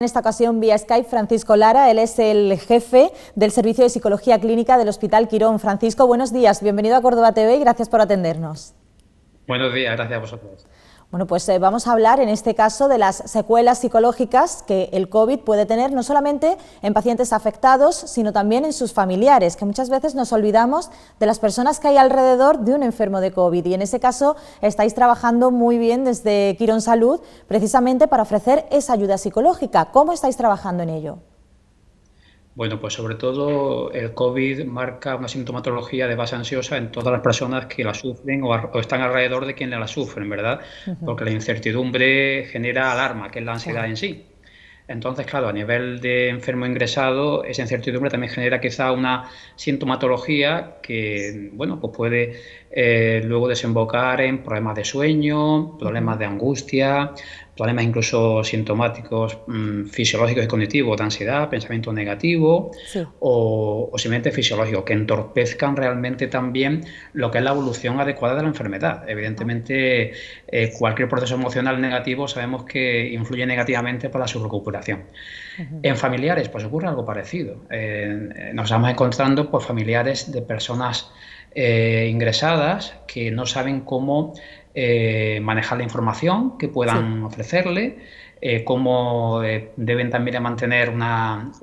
En esta ocasión vía Skype Francisco Lara, él es el jefe del Servicio de Psicología Clínica del Hospital Quirón. Francisco, buenos días, bienvenido a Córdoba TV y gracias por atendernos. Buenos días, gracias a vosotros. Bueno, pues vamos a hablar en este caso de las secuelas psicológicas que el COVID puede tener no solamente en pacientes afectados, sino también en sus familiares, que muchas veces nos olvidamos de las personas que hay alrededor de un enfermo de COVID. Y en ese caso estáis trabajando muy bien desde Quirón Salud, precisamente para ofrecer esa ayuda psicológica. ¿Cómo estáis trabajando en ello? Bueno, pues sobre todo el COVID marca una sintomatología de base ansiosa en todas las personas que la sufren o están alrededor de quienes la sufren, ¿verdad? Porque la incertidumbre genera alarma, que es la ansiedad en sí. Entonces, claro, a nivel de enfermo ingresado, esa incertidumbre también genera quizá una sintomatología que, bueno, pues puede luego desembocar en problemas de sueño, problemas de angustia, problemas incluso sintomáticos fisiológicos y cognitivos de ansiedad, pensamiento negativo Sí. o simplemente fisiológicos, que entorpezcan realmente también lo que es la evolución adecuada de la enfermedad. Evidentemente, cualquier proceso emocional negativo sabemos que influye negativamente para su recuperación. En familiares, pues ocurre algo parecido. Nos estamos encontrando pues, familiares de personas ingresadas que no saben cómo manejar la información que Sí. puedan ofrecerle, cómo deben también mantener una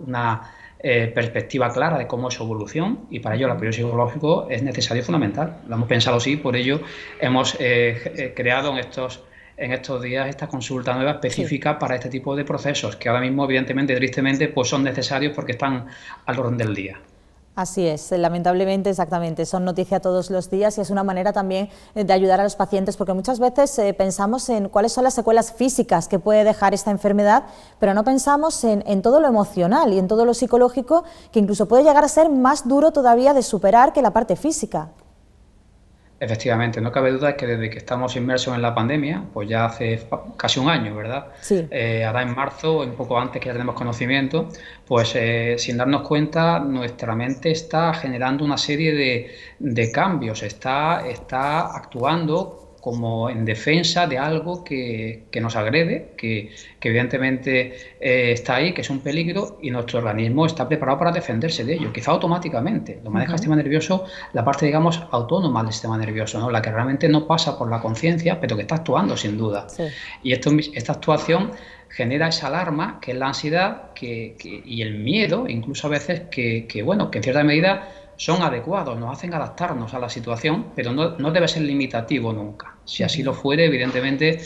perspectiva clara de cómo es su evolución, y para ello el apoyo psicológico es necesario y fundamental. Lo hemos pensado así, por ello hemos creado en estos días esta consulta nueva Sí. específica para este tipo de procesos, que ahora mismo, evidentemente, tristemente, pues son necesarios porque están al orden del día. Así es, lamentablemente, exactamente, son noticia todos los días y es una manera también de ayudar a los pacientes, porque muchas veces pensamos en cuáles son las secuelas físicas que puede dejar esta enfermedad, pero no pensamos en todo lo emocional y en todo lo psicológico, que incluso puede llegar a ser más duro todavía de superar que la parte física. Efectivamente, no cabe duda que desde que estamos inmersos en la pandemia, pues ya hace casi un año, ¿verdad? Sí. Ahora en marzo, un poco antes que ya tenemos conocimiento, pues sin darnos cuenta, nuestra mente está generando una serie de cambios, está actuando como en defensa de algo que nos agrede, que evidentemente está ahí, que es un peligro, y nuestro organismo está preparado para defenderse de ello, quizá automáticamente. Lo maneja el sistema nervioso, la parte, digamos, autónoma del sistema nervioso, ¿no? La que realmente no pasa por la conciencia, pero que está actuando sin duda. Sí. Y esta actuación genera esa alarma, que es la ansiedad, y el miedo, incluso a veces, bueno, que en cierta medida son adecuados, nos hacen adaptarnos a la situación, pero no debe ser limitativo nunca. Si así lo fuere, evidentemente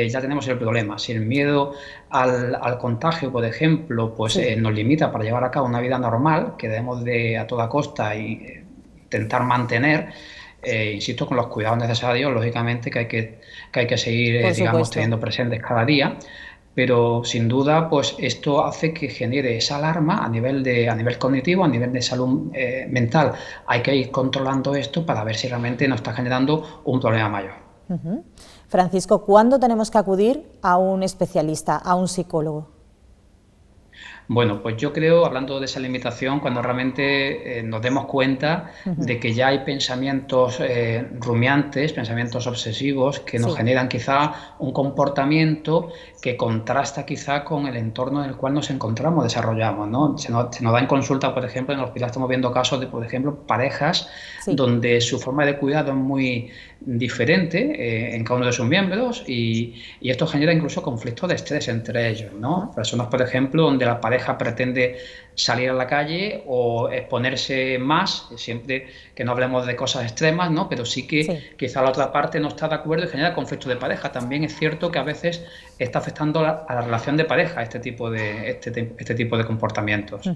ya tenemos el problema. Si el miedo al contagio, por ejemplo, pues Sí. nos limita para llevar a cabo una vida normal, que debemos de a toda costa intentar mantener, insisto, con los cuidados necesarios, lógicamente, que hay que seguir, Por digamos, supuesto. teniendo presentes cada día. Pero sin duda, pues esto hace que genere esa alarma a nivel cognitivo, a nivel de salud mental. Hay que ir controlando esto para ver si realmente nos está generando un problema mayor. Francisco, ¿cuándo tenemos que acudir a un especialista, a un psicólogo? Bueno, pues yo creo, hablando de esa limitación, cuando realmente nos demos cuenta de que ya hay pensamientos rumiantes, pensamientos obsesivos, que nos Sí. generan quizá un comportamiento que contrasta quizá con el entorno en el cual nos encontramos, desarrollamos, ¿no? Se nos da en consulta, por ejemplo, en el hospital estamos viendo casos de, por ejemplo, parejas Sí. donde su forma de cuidado es muy diferente en cada uno de sus miembros, y esto genera incluso conflictos de estrés entre ellos, ¿no? Personas, por ejemplo, donde la pareja pretende salir a la calle o exponerse más, siempre que no hablemos de cosas extremas, ¿no? Pero sí que Sí. quizá la otra parte no está de acuerdo y genera conflicto de pareja. También es cierto que a veces está afectando a la relación de pareja este tipo de comportamientos.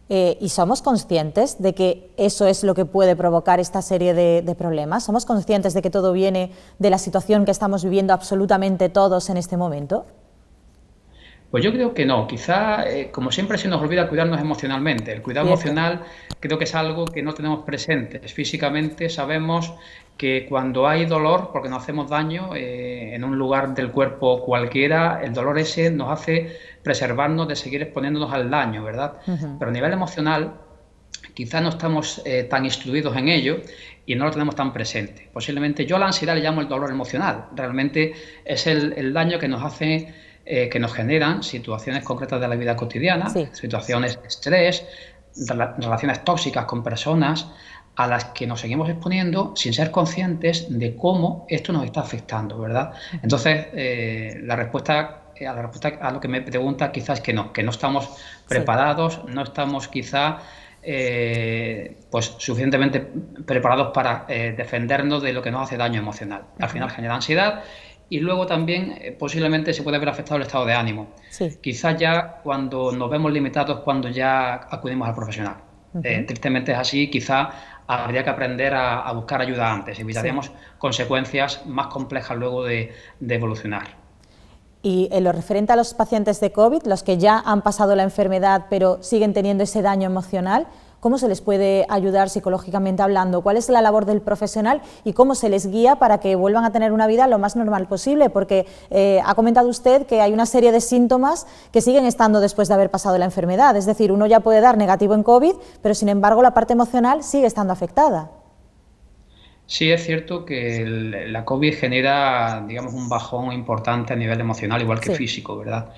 ¿Y somos conscientes de que eso es lo que puede provocar esta serie de problemas? ¿Somos conscientes de que todo viene de la situación que estamos viviendo absolutamente todos en este momento? Pues yo creo que no, quizá como siempre se nos olvida cuidarnos emocionalmente. El cuidado Cierto. emocional creo que es algo que no tenemos presentes. Físicamente sabemos que cuando hay dolor, porque nos hacemos daño en un lugar del cuerpo cualquiera, el dolor ese nos hace preservarnos de seguir exponiéndonos al daño, ¿verdad? Pero a nivel emocional quizá no estamos tan instruidos en ello y no lo tenemos tan presente. Posiblemente yo a la ansiedad le llamo el dolor emocional. Realmente es el daño que nos hace que nos generan situaciones concretas de la vida cotidiana, Sí. situaciones de estrés, relaciones tóxicas con personas a las que nos seguimos exponiendo sin ser conscientes de cómo esto nos está afectando, ¿verdad? Entonces, la respuesta a lo que me pregunta quizás es que no estamos Sí. preparados, no estamos quizá pues suficientemente preparados para defendernos de lo que nos hace daño emocional. Al final genera ansiedad y luego también posiblemente se puede ver afectado el estado de ánimo. Sí. Quizás ya cuando nos vemos limitados, cuando ya acudimos al profesional. Tristemente es así, quizá habría que aprender a buscar ayuda antes, Sí. evitaríamos consecuencias más complejas luego de evolucionar. Y en lo referente a los pacientes de COVID, los que ya han pasado la enfermedad pero siguen teniendo ese daño emocional, ¿cómo se les puede ayudar psicológicamente hablando? ¿Cuál es la labor del profesional y cómo se les guía para que vuelvan a tener una vida lo más normal posible? Porque ha comentado usted que hay una serie de síntomas que siguen estando después de haber pasado la enfermedad. Es decir, uno ya puede dar negativo en COVID, pero sin embargo la parte emocional sigue estando afectada. Sí, es cierto que la COVID genera, digamos, un bajón importante a nivel emocional, igual que Sí. físico, ¿verdad?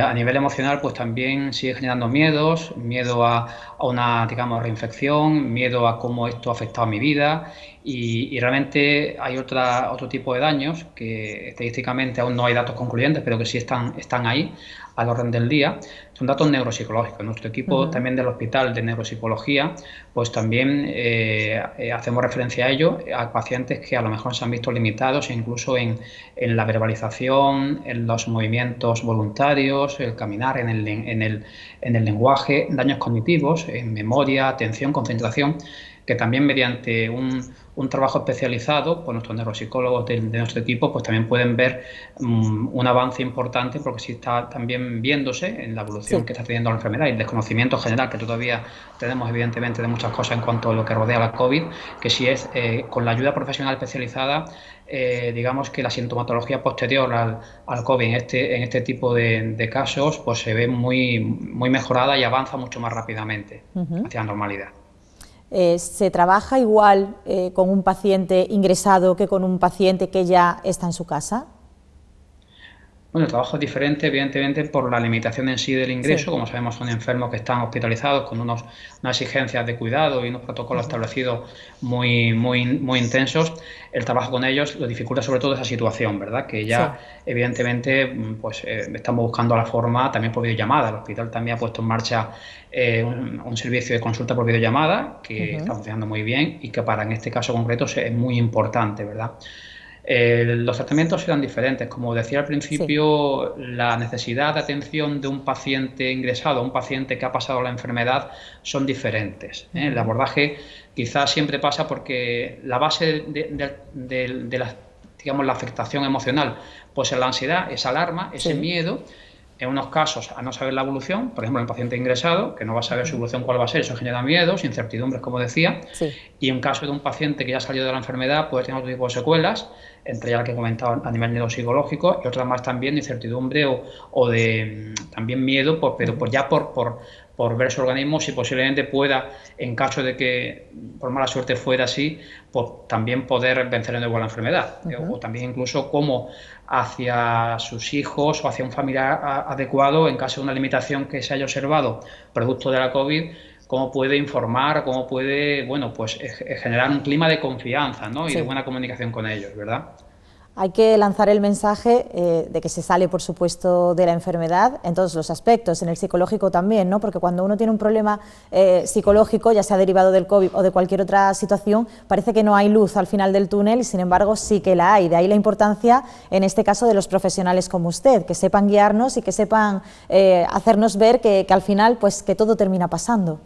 A nivel emocional, pues también sigue generando miedos, miedo a una, digamos, reinfección, miedo a cómo esto ha afectado a mi vida y realmente hay otro tipo de daños que estadísticamente aún no hay datos concluyentes, pero que sí están ahí al orden del día. Son datos neuropsicológicos. Nuestro equipo también del Hospital de Neuropsicología, pues también hacemos referencia a ello, a pacientes que a lo mejor se han visto limitados incluso en la verbalización, en los movimientos voluntarios, el caminar, en el lenguaje, daños cognitivos, en memoria, atención, concentración, que también mediante un trabajo especializado por nuestros neuropsicólogos de nuestro equipo, pues también pueden ver un avance importante porque sí está también viéndose en la evolución Sí. que está teniendo la enfermedad y el desconocimiento general que todavía tenemos evidentemente de muchas cosas en cuanto a lo que rodea la COVID, que sí es con la ayuda profesional especializada, digamos que la sintomatología posterior al COVID en este tipo de casos pues se ve muy mejorada y avanza mucho más rápidamente hacia la normalidad. ¿Se trabaja igual con un paciente ingresado que con un paciente que ya está en su casa? Bueno, el trabajo es diferente, evidentemente, por la limitación en sí del Sí. ingreso. Como sabemos, son enfermos que están hospitalizados con unas exigencias de cuidado y unos protocolos establecidos muy intensos. El trabajo con ellos lo dificulta sobre todo esa situación, ¿verdad? Que Sí. ya, evidentemente, pues estamos buscando la forma también por videollamada. El hospital también ha puesto en marcha un servicio de consulta por videollamada que está funcionando muy bien y que en este caso concreto es muy importante, ¿verdad? Los tratamientos serán diferentes. Como decía al Sí. principio, la necesidad de atención de un paciente ingresado, un paciente que ha pasado la enfermedad, son diferentes. El abordaje quizás siempre pasa porque la base de la, digamos, la afectación emocional pues es la ansiedad, esa alarma, ese Sí. miedo. En unos casos, a no saber la evolución, por ejemplo, en el paciente ingresado, que no va a saber su evolución cuál va a ser, eso genera miedos, incertidumbres, como decía. Sí. Y en caso de un paciente que ya ha salido de la enfermedad, puede tener otro tipo de secuelas, entre ellas las que he comentado a nivel neuropsicológico, y otras más también de incertidumbre o de también miedo, pero pues ya por ver su organismo, si posiblemente pueda, en caso de que por mala suerte fuera así, pues también poder vencer de nuevo la enfermedad. O también incluso cómo hacia sus hijos o hacia un familiar adecuado, en caso de una limitación que se haya observado producto de la COVID, cómo puede informar, cómo puede, bueno, pues generar un clima de confianza, ¿no? Y de Sí. buena comunicación con ellos, ¿verdad? Hay que lanzar el mensaje de que se sale, por supuesto, de la enfermedad en todos los aspectos, en el psicológico también, ¿no? Porque cuando uno tiene un problema psicológico, ya sea derivado del COVID o de cualquier otra situación, parece que no hay luz al final del túnel y, sin embargo, sí que la hay. De ahí la importancia, en este caso, de los profesionales como usted, que sepan guiarnos y que sepan hacernos ver que al final, pues, que todo termina pasando.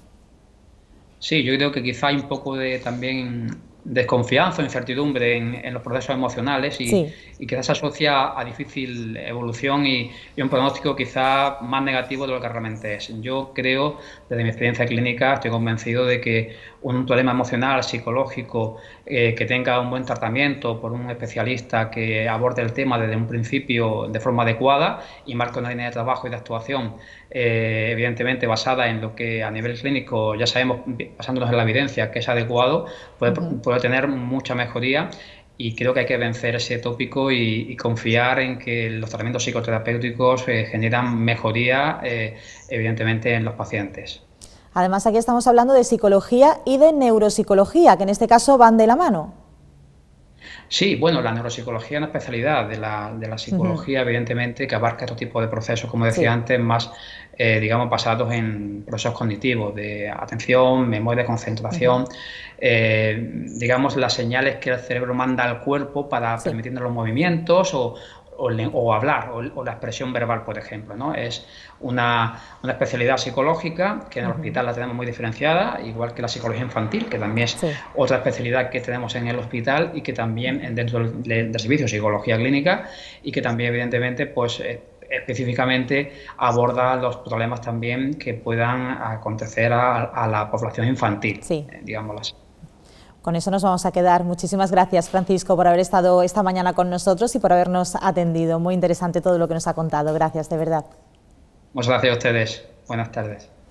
Sí, yo creo que quizá hay un poco de también desconfianza o incertidumbre en los procesos emocionales Sí. y quizás se asocia a difícil evolución y un pronóstico quizá más negativo de lo que realmente es. Yo creo, desde mi experiencia clínica, estoy convencido de que un problema emocional, psicológico, que tenga un buen tratamiento por un especialista que aborde el tema desde un principio de forma adecuada y marque una línea de trabajo y de actuación evidentemente basada en lo que a nivel clínico ya sabemos, basándonos en la evidencia, que es adecuado, puede tener mucha mejoría y creo que hay que vencer ese tópico y confiar en que los tratamientos psicoterapéuticos generan mejoría, evidentemente, en los pacientes. Además, aquí estamos hablando de psicología y de neuropsicología, que en este caso van de la mano. Sí, bueno, la neuropsicología es una especialidad de la psicología, evidentemente, que abarca estos tipos de procesos, como decía Sí. antes, más, digamos, basados en procesos cognitivos, de atención, memoria, concentración, digamos, las señales que el cerebro manda al cuerpo para Sí. permitir los movimientos o hablar, o la expresión verbal, por ejemplo, ¿no? Es una especialidad psicológica que en el hospital la tenemos muy diferenciada, igual que la psicología infantil, que también es Sí. otra especialidad que tenemos en el hospital y que también dentro del servicio de psicología clínica y que también, evidentemente, pues específicamente aborda los problemas también que puedan acontecer a la población infantil, Sí. digámoslo así. Con eso nos vamos a quedar. Muchísimas gracias, Francisco, por haber estado esta mañana con nosotros y por habernos atendido. Muy interesante todo lo que nos ha contado. Gracias, de verdad. Muchas gracias a ustedes. Buenas tardes.